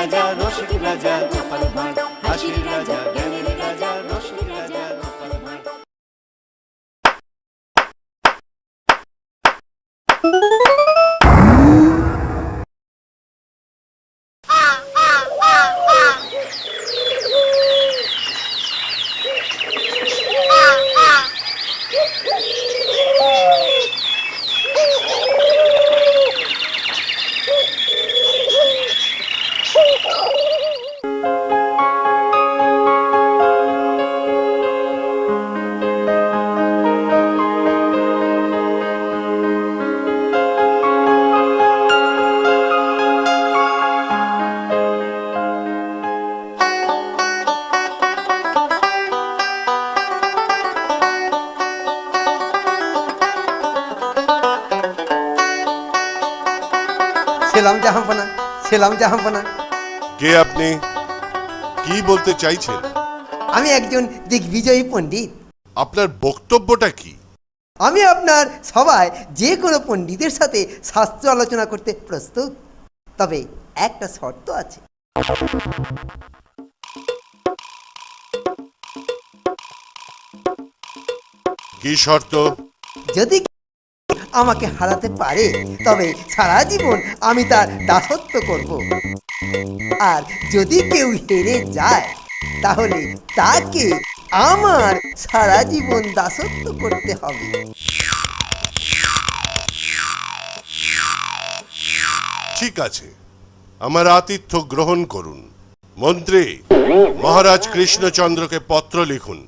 রাজা রসিক রাজা গোপাল ভাঁড়, হাসির রাজা জ্ঞানের রাজা রসিক রাজা গোপাল ভাঁড়। সেলাম জাহাঁপনা, সেলাম জাহাঁপনা। কে আপনি? কি বলতে চাইছেন? আমি একজন দিগ্বিজয়ী পণ্ডিত। আপনার বক্তব্যটা কি? আমি আপনার সভায় যে কোনো পণ্ডিতের সাথে শাস্ত্র আলোচনা করতে প্রস্তুত, তবে একটা শর্ত আছে। কি শর্ত? যদি আমাকে হারাতে পারে তবে সারা জীবন আমি তার দাসত্ব করব, আর যদি কেউ হেরে যায় তাহলে তাকে আমার সারা জীবন দাসত্ব করতে হবে। ঠিক আছে, আমার আতিথ্য গ্রহণ করুন। মন্ত্রী, মহারাজ কৃষ্ণচন্দ্রকে পত্র লিখুন।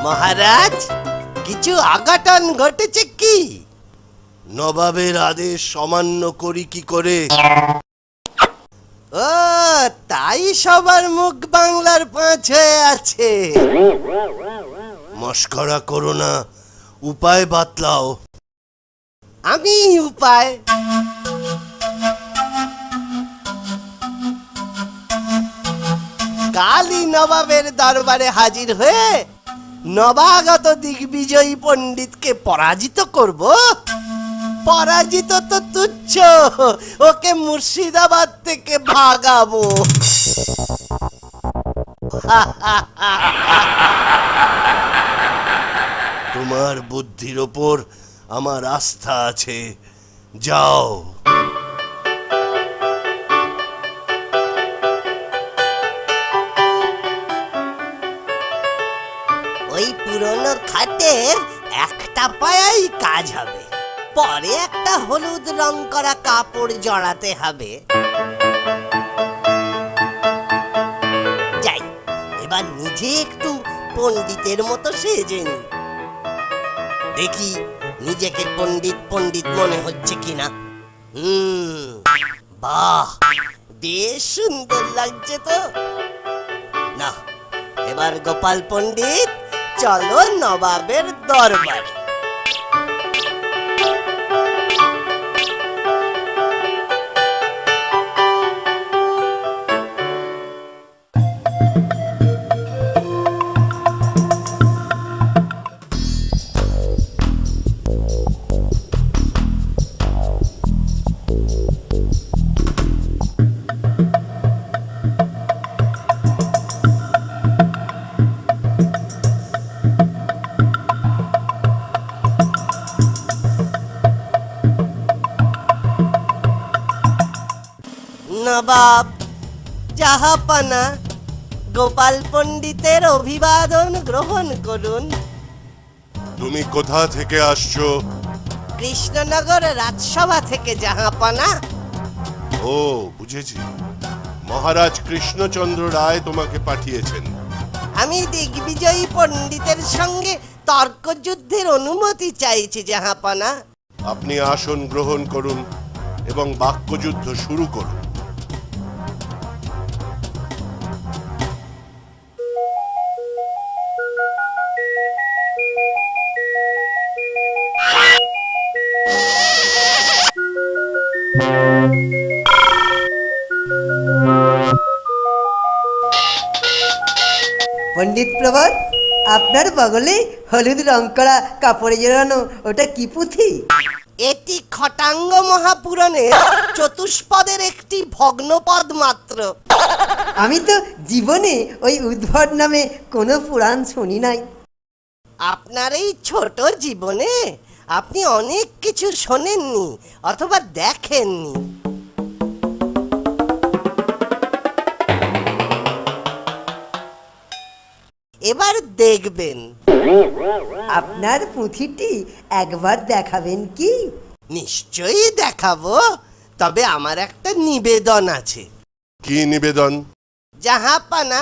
মহারাজ, কিছু আঘাতন ঘটেছে কি? নবাবের আদেশ অমান্য করি কি করে? ও, তাই সবার মুখ বাংলার পাঁচ হয়ে আছে। মস্করা করো না, উপায় বাতলাও। আমি উপায়? কালই নবাবের দরবারে হাজির হয়ে নবাগত দিগ্বিজয়ী পণ্ডিতকে পরাজিত করব। পরাজিত তো তুচ্ছ, ওকে মুর্শিদাবাদ থেকে ভাগাবো। তোমার বুদ্ধির ওপর আমার আস্থা আছে, যাও। ওই পুরনো খাটের একটা পায়াই কাজ হবে, পরে একটা হলুদ রং করা কাপড় জড়াতে হবে। যাই, এবার নিজে একটু পণ্ডিতের মতো সেজে নি, দেখি নিজেকে পণ্ডিত পণ্ডিত মনে হচ্ছে কিনা। বাহ, বেশ সুন্দর লাগছে তো। না, এবার গোপাল পণ্ডিত, চলো নবাবের দরবারে। নবাব, জাহাপানা, গোপাল পণ্ডিতের অভিবাদন গ্রহণ করুন। তুমি কোথা থেকে আসছো? কৃষ্ণনগর রাজসভা থেকে, জাহাপানা। ও, বুঝেছি। মহারাজ কৃষ্ণচন্দ্র রায় তোমাকে পাঠিয়েছেন। আমি দিগ্বিজয়ী পণ্ডিতের সঙ্গে তর্কযুদ্ধের অনুমতি চাইছি জাহাপনা। আপনি আসন গ্রহণ করুন এবং বাক্যযুদ্ধ শুরু করুন। পণ্ডিত প্রবর, আপনার বগলে হলুদ রং করা কাপড়ে জড়ানো ওটা কি পুঁথি? এটি খটাঙ্গ মহাপুরাণের চতুষ্পদের একটি ভগ্নপদ মাত্র। আমি তো জীবনে ওই উদ্ভট নামে কোনো পুরাণ শুনি নাই। আপনার এই ছোট জীবনে আপনি অনেক কিছু শোনেননি অথবা দেখেননি। এবার দেখবেন। আপনার পুঁথিটি একবার দেখাবেন কি? নিশ্চয়ই দেখাবো, তবে আমার একটা নিবেদন আছে। কি নিবেদন? জাহাপানা,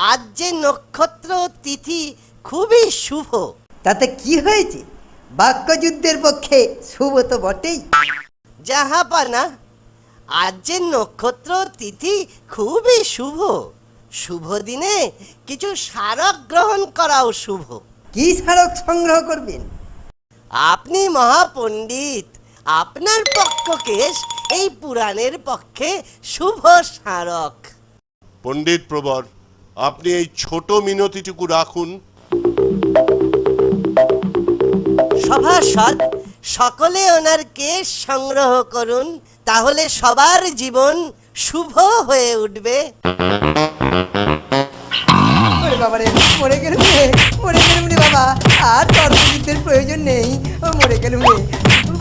আজ যে নক্ষত্র তিথি খুবই শুভ। তাতে কি হয়েছে? বাক্যযুদ্ধের পক্ষে শুভ তো বটেই। জাহাপানা, আজ যে নক্ষত্র তিথি খুবই শুভ। শুভ দিনে কিছু স্মারক গ্রহণ করাও শুভ। কি স্মারক সংগ্রহ করবেন? আপনি মহাপণ্ডিত, আপনার পক্ষকেশ এই পুরাণের পক্ষে শুভ স্মারক। পণ্ডিত প্রবর, আপনি এই ছোট মিনতিটুকু রাখুন। সভাসদ, সকলে ওনার কেশ সংগ্রহ করুন, তাহলে সবার জীবন শুভ হয়ে উঠবে। ওরে বাবারে, মরে গেলুম রে, মরে গেলুম রে বাবা। আর তর্কযুদ্ধের প্রয়োজন নেই, ও মরে গেলুম রে।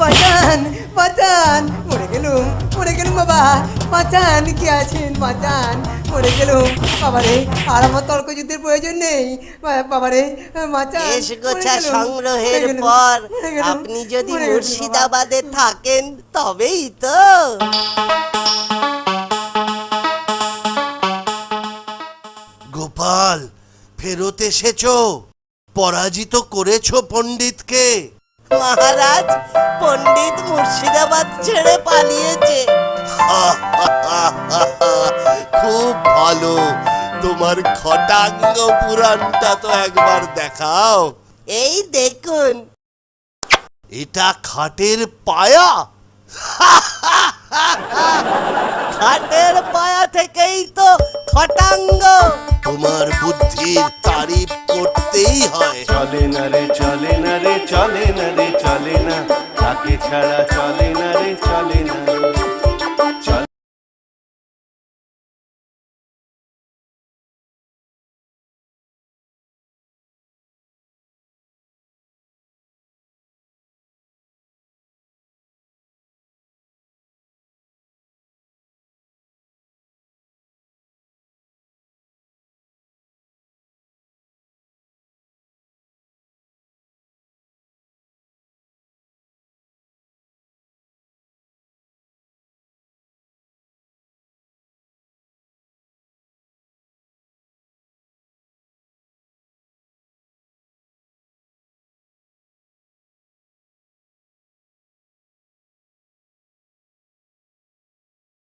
বাঁচান, বাঁচান, মরে গেলুম বাবা। বাঁচান, কি আছেন? বাঁচান, মরে গেলুম বাবারে। আর আমার তর্কযুদ্ধের প্রয়োজন নেই বাবারে, বাঁচান। কেশ গোছা মরে গেলুম, সংগ্রহের মরে গেলুম, পর মরে গেলুম, আপনি যদি মরে গেলুম বাবা। মুর্শিদাবাদে থাকেন তবেই তো। গোপাল, ফেরত এসেছো? পরাজিত করেছো পণ্ডিতকে। মহারাজ, পণ্ডিত মুর্শিদাবাদ ছেড়ে পালিয়েছে। খুব ভালো। তোমার খটাঙ্গ পুরাণটা তো একবার দেখাও। এই দেখুন। এটা খাটের পায়া? খাটের পায়া থেকেই তো খটাঙ্গ। তোমার বুদ্ধির তারিফ করতেই হয়। চলে না রে, চলে না রে, চলে না রে, চলে না, তাকে ছাড়া